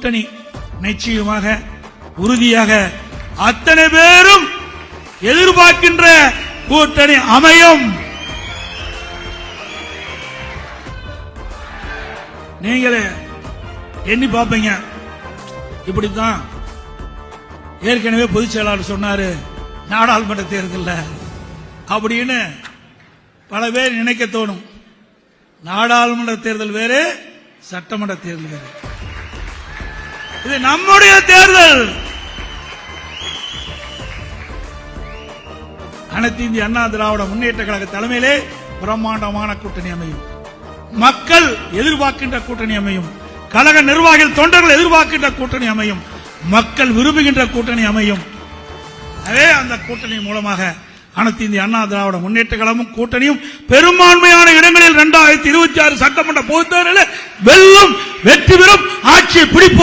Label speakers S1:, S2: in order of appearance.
S1: கூட்டணி நிச்சயமாக உறுதியாக அத்தனை பேரும் எதிர்பார்க்கின்ற கூட்டணி அமையும். நீங்களே எண்ணி பார்ப்பீங்க. இப்படித்தான் ஏற்கனவே பொதுச் செயலாளர் சொன்னாரு நாடாளுமன்ற தேர்தல் அப்படின்னு பல பேர் நினைக்க தோணும். நாடாளுமன்ற தேர்தல் வேறு, சட்டமன்ற தேர்தல் வேறு. இது நம்முடைய தேர்தல். அனைத்து இந்திய அண்ணா திராவிட முன்னேற்ற கழக தலைமையிலே பிரம்மாண்டமான கூட்டணி அமையும். மக்கள் எதிர்பார்க்கின்ற கூட்டணி அமையும். கழக நிர்வாகிகள் தொண்டர்கள் எதிர்பார்க்கின்ற கூட்டணி அமையும். மக்கள் விரும்புகின்ற கூட்டணி அமையும். அதே அந்த கூட்டணி மூலமாக அனைத்து இந்திய அண்ணா திராவிட முன்னேற்ற கழகமும் கூட்டணியும் பெரும்பான்மையான இடங்களில் 2026 சட்டமன்ற பொதுத் தேர்தலில் வெல்லும், வெற்றி பெறும், ஆட்சியை பிடிப்போம்.